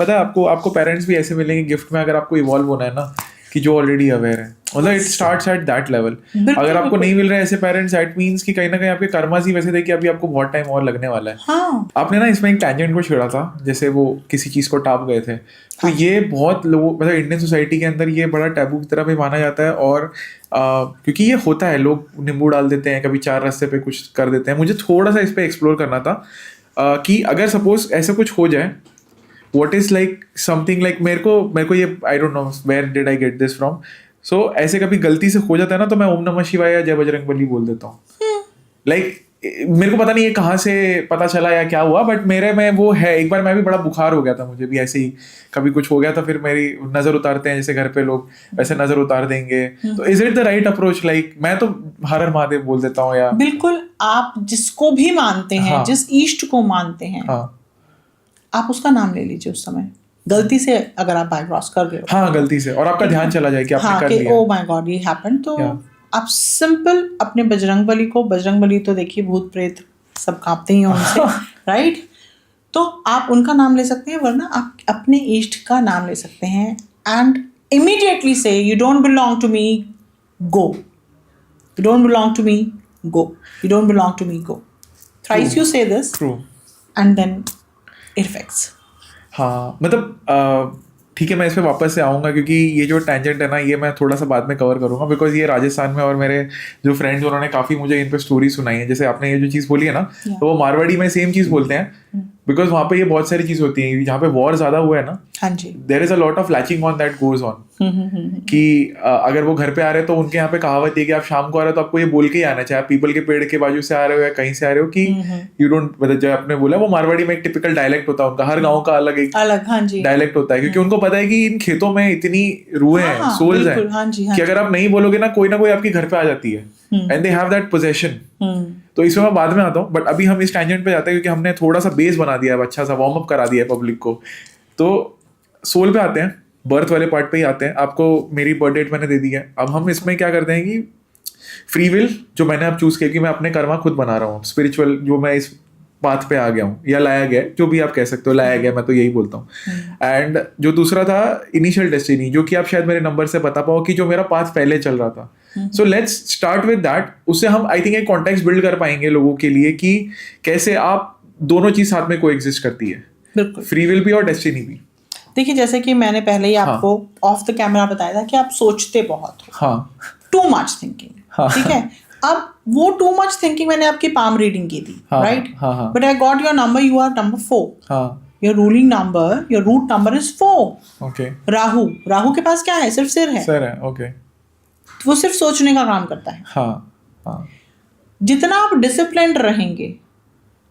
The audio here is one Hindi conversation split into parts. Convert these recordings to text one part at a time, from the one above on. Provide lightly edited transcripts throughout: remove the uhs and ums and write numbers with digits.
पता है आपको, आपको पेरेंट्स भी ऐसे मिलेंगे गिफ्ट में, अगर आपको इवॉल्व होना है ना, कि जो ऑलरेडी अवेयर है, मतलब it starts at that level. अगर आपको नहीं मिल रहे हैं ऐसे पेरेंट्स, दैट मींस कि कहीं ना कहीं आपके कर्मास ही वैसे थे कि अभी आपको बहुत टाइम और लगने वाला है. हाँ. आपने ना इसमें एक टैंजेंट को छेड़ा था, जैसे वो किसी चीज को टाप गए थे, तो ये बहुत लोगों, मतलब इंडियन सोसाइटी के अंदर ये बड़ा टैबू की तरह भी माना जाता है. और क्योंकि ये होता है, लोग नींबू डाल देते हैं, कभी चार रास्ते पे कुछ कर देते हैं. मुझे थोड़ा सा इस पे एक्सप्लोर करना था कि अगर सपोज ऐसा कुछ हो जाए, what is like something like, मेरे को ये I don't know where did I get this from, so ऐसे कभी गलती से हो जाता है ना, तो मैं ओम नमः शिवाय या जय बजरंगबली बोल देता हूँ. लाइक मेरे को पता नहीं ये कहाँ से पता चला या क्या हुआ, बट मेरे में वो है. एक बार मैं भी बड़ा बुखार हो गया था, मुझे भी ऐसे ही कभी कुछ हो गया था, फिर मेरी नजर उतारते हैं जैसे घर पे लोग, वैसे नजर उतार देंगे. तो is it the right approach? Like मैं तो हर हर महादेव बोल देता हूँ. या बिल्कुल, आप जिसको भी मानते हैं, हाँ. जिस इष्ट को मानते हैं, हाँ, आप उसका नाम ले लीजिए उस समय. गलती से अगर आप बाय क्रॉस कर गए हो, हाँ गलती से, और आपका ध्यान चला जाए कि आपने कर लिया, ओ माय गॉड ये हैपेंड, तो आप सिंपल अपने बजरंगबली को, बजरंगबली तो देखिए भूत प्रेत सब कांपते ही हैं उनसे, राइट? तो आप उनका नाम ले सकते हैं, वरना आप अपने इष्ट का नाम ले सकते हैं. And immediately say you don't belong to me, go. You don't belong to me, go. You don't belong to me, go. Thrice you say this, and then it affects. हाँ, मतलब ठीक है, मैं इस पे वापस से आऊँगा, क्योंकि ये जो टैंजेंट है ना, ये मैं थोड़ा सा बाद में कवर करूँगा, बिकॉज ये राजस्थान में और मेरे जो फ्रेंड्स उन्होंने काफ़ी मुझे इन पे स्टोरी सुनाई है. जैसे आपने ये जो चीज़ बोली है ना, तो वो मारवाड़ी में सेम चीज़ बोलते हैं, बिकॉज वहाँ पे ये बहुत सारी चीज़ होती है. जहाँ पे वॉर ज़्यादा हुआ है ना, हाँ जी, there is a lot of latching on that goes on, कि अगर वो घर पे आ रहे हैं तो उनके यहाँ पे कहावत है कि आप शाम को आ रहे हो तो आपको ये बोल के ही आना चाहिए, आप पीपल के पेड़ के बाजू से आ रहे हो या कहीं से आ रहे हो, कि यू डोंट, मतलब जो आपने बोला वो मारवाड़ी में एक टिपिकल डायलेक्ट होता है उनका, हर गाँव का अलग एक डायलेक्ट होता है, क्योंकि उनको पता है कि इन खेतों में इतनी रूहें हैं, सोल्स हैं, कि अगर आप नहीं बोलोगे ना, कोई ना कोई आपके घर पे आ जाती है, and they have that possession. तो इसमें मैं बाद में आता हूँ, बट अभी हम इस टैंजेंट पे जाते हैं, क्योंकि हमने थोड़ा सा बेस बना दिया है, अच्छा सा वार्म अप करा दिया है पब्लिक को. तो सोल पे आते हैं, बर्थ वाले पार्ट पे ही आते हैं. आपको मेरी बर्थ डेट मैंने दे दी है. अब हम इसमें क्या करते हैं कि फ्री विल जो मैंने अब चूज किया, कि मैं अपने कर्मा खुद बना रहा हूँ, स्पिरिचुअल जो मैं इस पाथ पे आ गया हूँ, या लाया गया, जो भी आप कह सकते हो, लाया गया, मैं तो यही बोलता हूँ. एंड जो दूसरा था इनिशियल डेस्टिनी, जो कि आप शायद मेरे नंबर से बता पाओ कि जो मेरा पाथ पहले चल रहा था. So let's start with that. उससे हम आई थिंक एक कॉन्टेक्स्ट बिल्ड कर पाएंगे लोगों के लिए, कि कैसे आप दोनों चीज साथ में कोएग्जिस्ट करती है, बिल्कुल, फ्री विल भी और डेस्टिनी भी. देखिए, जैसे कि मैंने पहले ही आपको ऑफ द कैमरा बताया था कि आप सोचते बहुत हो. हाँ, टू मच थिंकिंग. ठीक है, अब वो टू मच थिंकिंग मैंने आपकी पाम रीडिंग की थी, right? But I got your number, you are number 4. Your ruling number, your root number is 4. Okay. Rahu के पास क्या है? सिर्फ सिर है. ओके. वो सिर्फ सोचने का काम करता है. हाँ. जितना आप डिसिप्लिन्ड रहेंगे,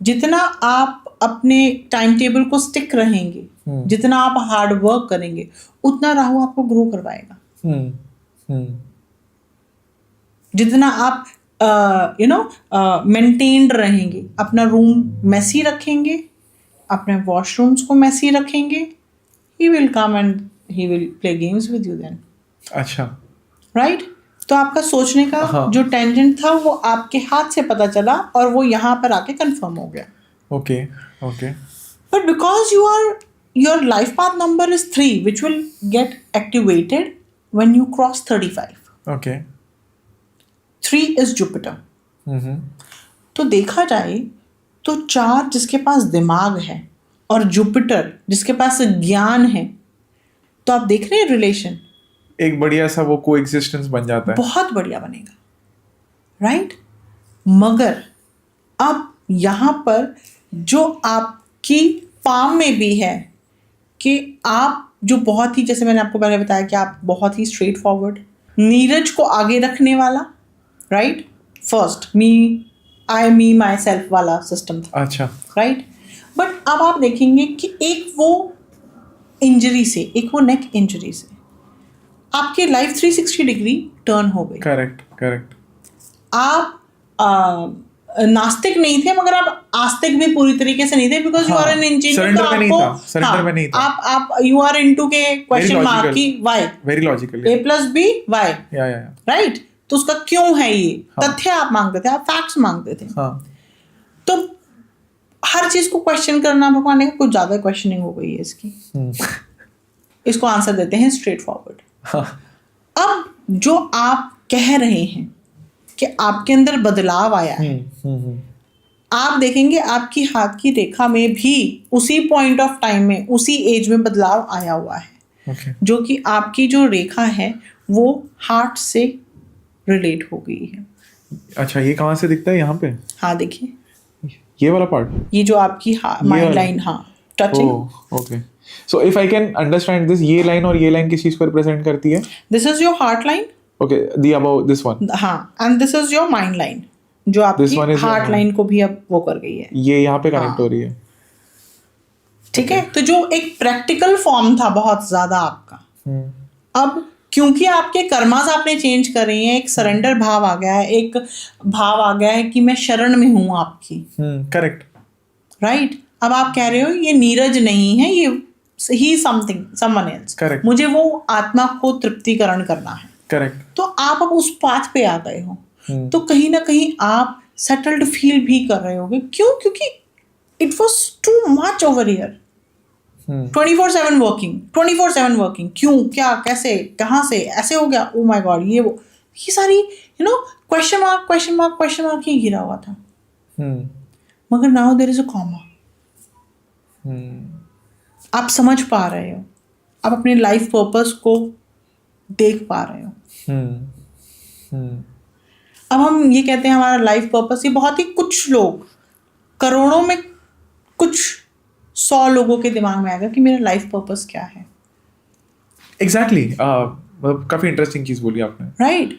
जितना आप अपने टाइम टेबल को स्टिक रहेंगे, जितना आप हार्ड वर्क करेंगे, उतना राहु आपको ग्रो करवाएगा. जितना आप मेंटेन्ड रहेंगे, अपना रूम मैसी रखेंगे, अपने वॉशरूम्स को मैसी रखेंगे, he will come and he will play games with you then. अच्छा, राइट? तो आपका सोचने का जो टेंजेंट था वो आपके हाथ से पता चला, और वो यहाँ पर आके कंफर्म हो गया. Okay. But because your life path number is 3, which will get activated when you cross 35. Okay. 3 is Jupiter. तो देखा जाए तो 4 जिसके पास दिमाग है और जुपिटर जिसके पास ज्ञान है, तो आप देख रहे हैं रिलेशन एक बढ़िया सा वो कोएग्जिस्टेंस बन जाता है, बहुत बढ़िया बनेगा, राइट? मगर अब यहाँ पर जो आपकी पाम में भी है कि आप जो बहुत ही, जैसे मैंने आपको पहले बताया कि आप बहुत ही स्ट्रेट फॉरवर्ड, नीरज को आगे रखने वाला, right? First me my self वाला सिस्टम था. अच्छा, राइट? बट अब आप देखेंगे कि एक वो इंजरी से, एक वो नेक इंजरी से आपकी लाइफ 360 डिग्री टर्न हो गई. करेक्ट. आप नास्तिक नहीं थे, मगर आप आस्तिक भी पूरी तरीके से नहीं थे, because you are an engineer. Surrender में नहीं था. आप यू आर इनटू के क्वेश्चन मार्क की why, very logical, A+B why, right? तो उसका क्यों है ये तथ्य आप मांगते थे, आप फैक्ट्स मांगते थे. हाँ. तो हर चीज को क्वेश्चन करना भगवान ने कुछ ज्यादा क्वेश्चनिंग हो गई है इसकी। इसको आंसर देते हैं स्ट्रेट फॉरवर्ड। अब जो आप कह रहे हैं कि आपके अंदर बदलाव आया है, आप देखेंगे आपकी हाथ की रेखा में भी उसी पॉइंट ऑफ टाइम में, उसी एज में बदलाव आया हुआ है। जो कि आपकी जो रेखा है वो हार्ट से रिलेट हो गई है। अच्छा, ये कहाँ से दिखता है? यहाँ पे? हाँ देखिए, ये वाला पार्ट, ये जो आपकी माइंड लाइन, हाँ touching. Okay, so if I can understand this, ये लाइन और ये लाइन किस चीज को रिप्रेजेंट करती है? This is your heart line. Okay, the about this one. हाँ, and this is your mind line, जो आपकी हार्ट लाइन को भी अब वो कर गई है, ये यहाँ पे कनेक्ट हो रही है। ठीक है। तो जो एक प्रैक्टिकल फॉर्म था बहुत ज्यादा आपका, अब क्योंकि आपके कर्मास आपने चेंज कर रही हैं, एक सरेंडर भाव आ गया है, एक भाव आ गया है कि मैं शरण में हूं आपकी। Correct, right. अब आप कह रहे हो ये नीरज नहीं है, ये ही समथिंग, समवन एल्स। करेक्ट, मुझे वो आत्मा को तृप्तिकरण करना है। करेक्ट। तो आप अब उस पाथ पे आ गए हो, तो कहीं ना कहीं आप सेटल्ड फील भी कर रहे होगे। क्यों? क्योंकि it was too much over here. 24/7 working, 24/7 working. क्यों, क्या, कैसे, कहाँ से ऐसे हो गया, ओ माय गॉड, ये वो, ये सारी question mark question mark question mark ही गिरा हुआ था। मगर now there is a comma. आप समझ पा रहे हो, आप अपने लाइफ पर्पस को देख पा रहे हो। अब हम ये कहते हैं हमारा लाइफ पर्पस, ये बहुत ही कुछ लोग, करोड़ों में कुछ 100 लोगों के दिमाग में आएगा कि मेरा लाइफ पर्पस क्या है। एग्जैक्टली, काफी इंटरेस्टिंग चीज बोली आपने। राइट।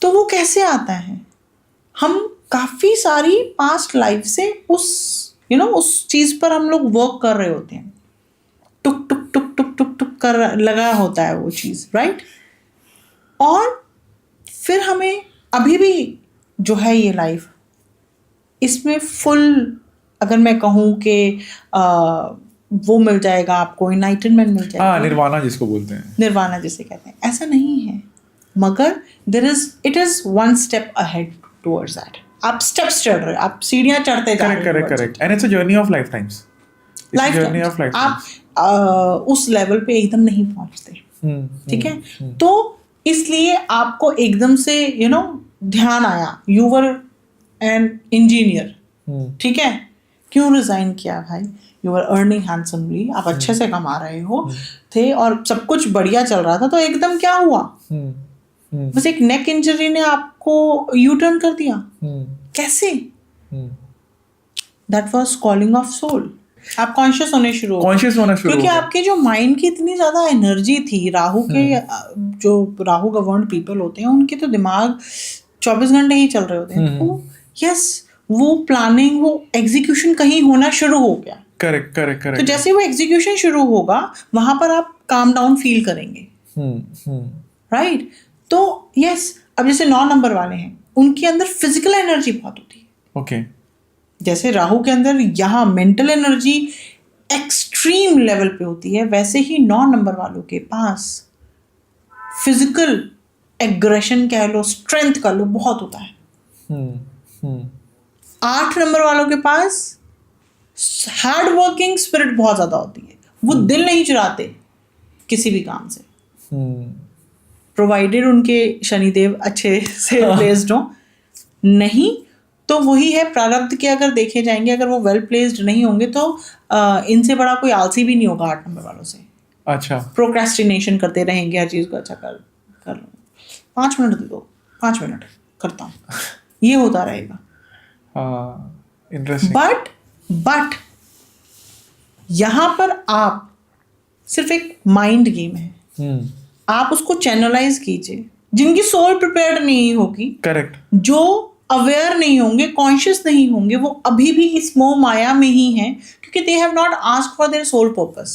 तो वो कैसे आता है? हम काफी सारी पास्ट लाइफ से उस चीज पर हम लोग वर्क कर रहे होते हैं, टुक टुक टुक टुक टुक टुक कर लगा होता है वो चीज। राइट। और फिर हमें अभी भी जो है ये लाइफ, इसमें फुल, अगर मैं कहूँ कि वो मिल जाएगा आपको, इनलाइटनमेंट मिल जाएगा। हाँ, निर्वाणा जिसको बोलते हैं, निर्वाणा जिसे कहते हैं, ऐसा नहीं है। मगर it is one step ahead towards that. आप स्टेप्स चढ़ रहे हो, आप सीढ़ियां चढ़ते जा रहे हो। Correct. And it's a journey of life times. आप उस लेवल पे एकदम नहीं पहुंचते। ठीक है। तो इसलिए आपको एकदम से ध्यान आया, यू वर एन इंजीनियर, ठीक है, क्यों रिजाइन किया भाई? यू आर अर्निंग हैंडसमली, आप अच्छे से कमा रहे हो थे और सब कुछ बढ़िया चल रहा था, तो एकदम क्या हुआ? बस एक नेक इंजरी ने आपको यू टर्न कर दिया। कैसे? That was calling of soul. आप कॉन्शियस होना शुरू क्योंकि आपके जो माइंड की इतनी ज्यादा एनर्जी थी। राहु के जो राहु गवर्न्ड पीपल होते हैं, उनके तो दिमाग 24 घंटे ही चल रहे होते हैं। तो यस, वो प्लानिंग, वो एग्जीक्यूशन कहीं होना शुरू हो गया। करेक्ट। तो जैसे वो एग्जीक्यूशन शुरू होगा, वहां पर आप काम डाउन फील करेंगे। राइट। तो यस, अब जैसे 9 नंबर वाले हैं, उनके अंदर फिजिकल एनर्जी बहुत होती है। ओके। जैसे राहु के अंदर यहाँ मेंटल एनर्जी एक्सट्रीम लेवल पे होती है, वैसे ही 9 नंबर वालों के पास फिजिकल एग्रेशन कह लो, स्ट्रेंथ कह लो, बहुत होता है। 8 नंबर वालों के पास हार्ड वर्किंग स्पिरिट बहुत ज्यादा होती है। वो दिल नहीं चुराते किसी भी काम से, प्रोवाइडेड उनके शनिदेव अच्छे से प्लेस्ड हो। नहीं तो वही है प्रारब्ध के, अगर देखे जाएंगे, अगर वो वेल प्लेस्ड नहीं होंगे तो इनसे बड़ा कोई आलसी भी नहीं होगा 8 नंबर वालों से। अच्छा। प्रोक्रेस्टिनेशन करते रहेंगे, हर चीज को अच्छा कर 5 मिनट दे दो, 5 मिनट करता हूँ, ये होता रहेगा। इंटरेस्टिंग। बट यहां पर आप सिर्फ एक माइंड गेम है। आप उसको चैनलाइज कीजिए। जिनकी सोल प्रिपेयर्ड नहीं होगी, करेक्ट, जो अवेयर नहीं होंगे, कॉन्शियस नहीं होंगे, वो अभी भी इस मोह माया में ही हैं, क्योंकि they have not asked for their soul purpose.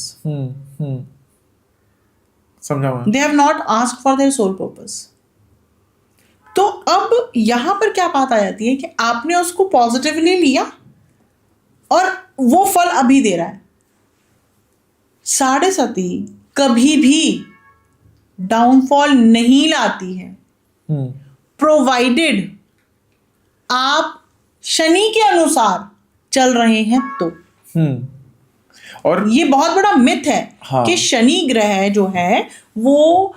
समझा मैं। They have not asked for their soul purpose. तो अब यहां पर क्या बात आ जाती है कि आपने उसको पॉजिटिवली लिया और वो फल अभी दे रहा है। 7.5 कभी भी डाउनफॉल नहीं लाती है, प्रोवाइडेड आप शनि के अनुसार चल रहे हैं तो और ये बहुत बड़ा मिथ है हाँ। कि शनि ग्रह जो है वो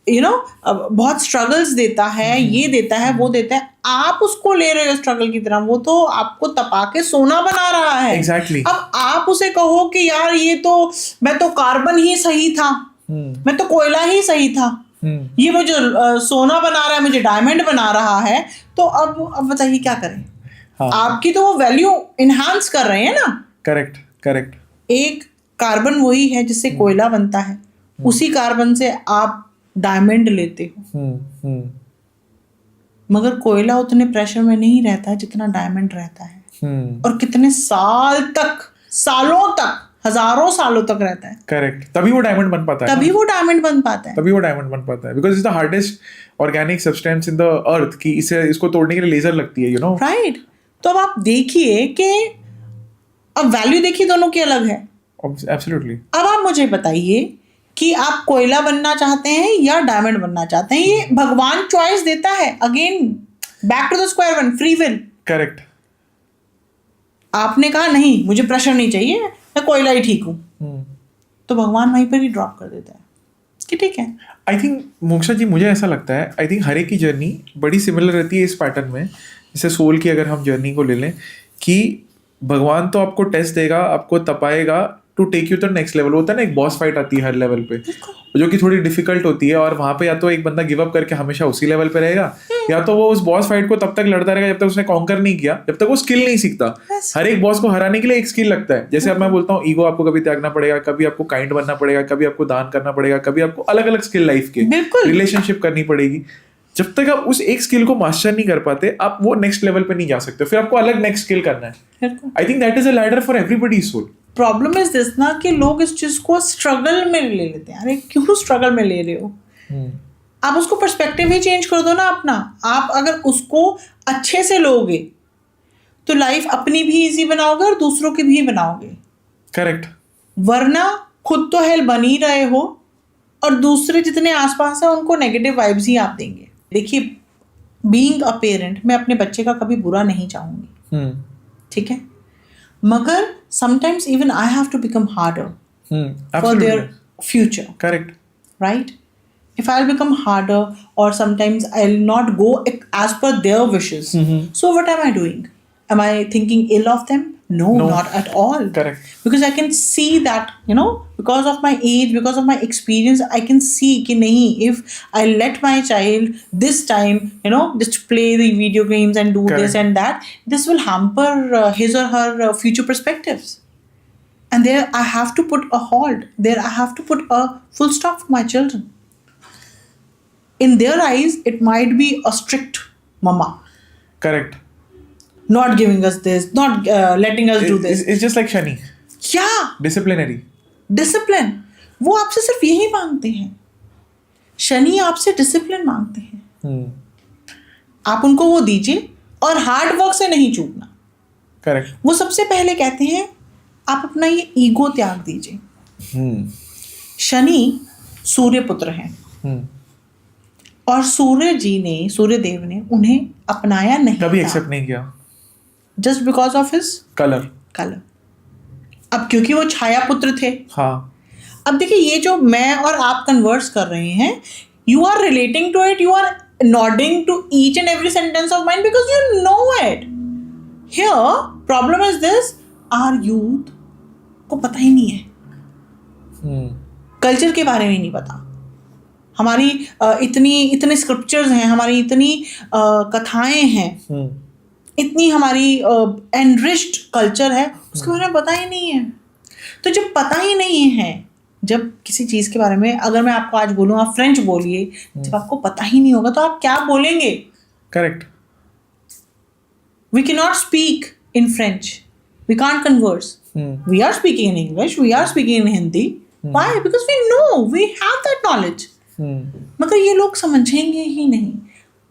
बहुत स्ट्रगल्स देता है, ये देता है, वो देता है। आप उसको ले रहे हो स्ट्रगल की तरह, वो तो आपको तपा के सोना बना रहा है। Exactly. अब आप उसे कहो कि यार ये तो मैं तो कार्बन ही सही था, मैं तो कोयला ही सही था, ये मुझे सोना बना रहा है, मुझे डायमंड बना रहा है, तो अब बताइए क्या करें। हाँ। आपकी तो वो वैल्यू इनहांस कर रहे हैं ना। करेक्ट। एक कार्बन वही है जिससे कोयला बनता है, उसी कार्बन से आप डायमंड लेते हो। मगर कोयला उतने प्रेशर में नहीं रहता जितना डायमंड रहता है। और कितने सालों तक हजारों सालों तक रहता है। करेक्ट, तभी वो डायमंड बन पाता है। तभी वो डायमंड बन पाता है because it's the hardest organic substance in the earth की इसको तोड़ने के लिए लेजर लगती है, राइट। तो अब आप देखिए कि अब वैल्यू देखिए दोनों की अलग है। एब्सोल्युटली। अब आप मुझे बताइए कि आप कोयला बनना चाहते हैं या डायमंड बनना चाहते हैं। ये भगवान चॉइस देता है। Again back to the square one, free will. Correct. आपने कहा नहीं, मुझे प्रेशर नहीं चाहिए, मैं कोयला ही ठीक हूं, तो भगवान वहीं पर ही ड्रॉप कर देता है कि ठीक है। आई थिंक मोक्षा जी, मुझे ऐसा लगता है, आई थिंक हर एक की जर्नी बड़ी सिमिलर रहती है इस पैटर्न में। जैसे सोल की अगर हम जर्नी को ले लें कि भगवान तो आपको टेस्ट देगा, आपको तपाएगा to take you to next level. होता है ना, एक बॉस फाइट आती है हर लेवल पे, जो कि थोड़ी डिफिकल्ट होती है, और वहां पे या तो एक बंदा गिव अप करके हमेशा उसी लेवल पे रहेगा, या तो वो उस बॉस फाइट को तब तक लड़ता रहेगा जब तक उसने कॉन्कर नहीं किया, जब तक वो स्किल नहीं सीखता। हर एक बॉस को हराने के लिए एक स्किल लगता है। जैसे अब मैं बोलता हूँ, ईगो आपको कभी त्यागना पड़ेगा, कभी आपको काइंड बनना पड़ेगा, कभी आपको दान करना पड़ेगा, कभी आपको अलग अलग स्किल लाइफ के रिलेशनशिप करनी पड़ेगी। जब तक आप उस एक स्किल को मास्टर नहीं कर पाते, आप वो नेक्स्ट लेवल पे नहीं जा सकते। फिर आपको अलग नेक्स्ट स्किल करना है। I think that is a ladder for everybody soul. Problem is this ना कि लोग इस चीज को स्ट्रगल में ले लेते हैं। अरे क्यों स्ट्रगल में ले रहे हो? आप उसको पर्सपेक्टिव ही चेंज कर दो ना अपना। आप अगर उसको अच्छे से लोगे तो लाइफ अपनी भी इजी बनाओगे और दूसरों की भी बनाओगे। करेक्ट। वरना खुद तो हेल बन ही रहे हो और दूसरे जितने आसपास है उनको नेगेटिव वाइब्स ही आप देंगे। देखिए, बीइंग अ पेरेंट, मैं अपने बच्चे का कभी बुरा नहीं चाहूंगी, ठीक है, मगर sometimes even I have to become harder for their future. Correct. Right? If I'll become harder or sometimes I'll not go as per their wishes, so what am I doing? Am I thinking ill of them? No, not at all. Correct. Because I can see that, because of my age, because of my experience, I can see कि नहीं, if I let my child this time, just play the video games and do this and that, this will hamper his or her future perspectives. And there I have to put a halt. There I have to put a full stop for my children. In their eyes, it might be a strict mama. Correct. Not giving us this, not letting us do this. It's just like Shani. Yeah. Disciplinary. Discipline. वो आपसे सिर्फ यही मांगते हैं। शनि आपसे डिसिप्लिन मांगते हैं। आप उनको वो दीजिए और हार्ड वर्क से नहीं चूकना। करेक्ट। वो सबसे पहले कहते हैं आप अपना ये ईगो त्याग दीजिए। शनि सूर्य पुत्र हैं और सूर्य देव ने उन्हें अपनाया नहीं, कभी एक्सेप्ट नहीं किया, just because of his colour. अब क्योंकि वो छाया पुत्र थे। हाँ। अब देखिए, ये जो मैं और आप कन्वर्स कर रहे हैं, you are relating to it, you are nodding to each and every sentence of mind because you know it. Here problem is this, our youth को पता ही नहीं है, कल्चर के बारे में नहीं पता। हमारी इतने स्क्रिप्चर्स हैं, हमारी इतनी कथाएं हैं, इतनी हमारी एनरिच्ड कल्चर है, उसके बारे में पता ही नहीं है। तो जब पता ही नहीं है, जब किसी चीज़ के बारे में, अगर मैं आपको आज बोलूँ आप फ्रेंच बोलिए, जब आपको पता ही नहीं होगा तो आप क्या बोलेंगे? Correct. We can not speak in French, we can't converse, we are speaking in English, we are speaking in Hindi. Why? Because we know, we have that knowledge. मगर ये लोग समझेंगे ही नहीं।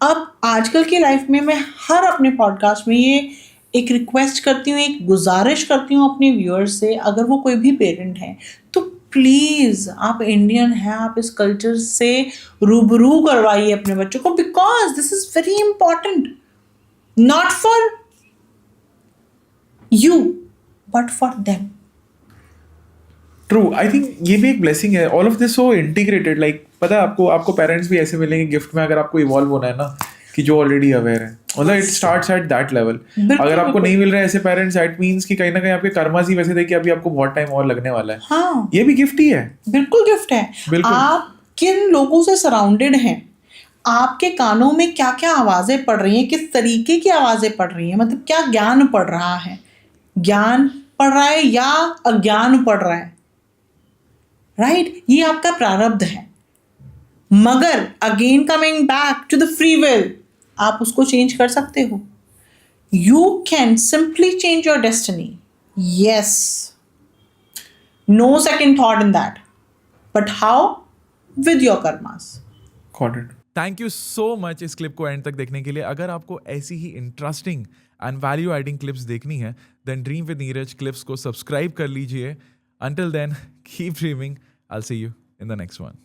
अब आजकल की लाइफ में मैं हर अपने पॉडकास्ट में ये एक रिक्वेस्ट करती हूँ, एक गुजारिश करती हूँ अपने व्यूअर्स से, अगर वो कोई भी पेरेंट हैं तो प्लीज़, आप इंडियन हैं, आप इस कल्चर से रूबरू करवाइए अपने बच्चों को, because this is very important, not for you but for them. True, I think ये भी एक ब्लेसिंग है. All of this so integrated. Like पता है आपको पेरेंट्स भी ऐसे मिलेंगे गिफ्ट में, अगर आपको इवॉल्व होना है ना, कि जो ऑलरेडी अवेयर है. मतलब it starts at that level. अगर आपको नहीं मिल रहे हैं ऐसे पेरेंट्स, दैट मींस कि कहीं ना कहीं आपके कर्मास ही वैसे थे कि अभी आपको बहुत टाइम और लगने वाला है. हाँ, ये भी गिफ्ट ही है. बिल्कुल गिफ्ट है. बिल्कुल. आप किन लोगों से सराउंडेड हैं, आपके कानों में क्या क्या आवाजें पड़ रही हैं, किस तरीके की आवाजें पड़ रही हैं, मतलब क्या ज्ञान पड़ रहा है, ज्ञान पड़ रहा है या अज्ञान पड़ रहा है, राइट? ये आपका प्रारब्ध है. मगर again coming back to the free will, आप उसको चेंज कर सकते हो. You can simply change your destiny. Yes, no second thought in that. But how? With your karmas. Got it. Thank you so much इस क्लिप को एंड तक देखने के लिए. अगर आपको ऐसी ही interesting and value adding clips देखनी है, then dream with Neeraj clips को सब्सक्राइब कर लीजिए. Until then, keep dreaming. I'll see you in the next one.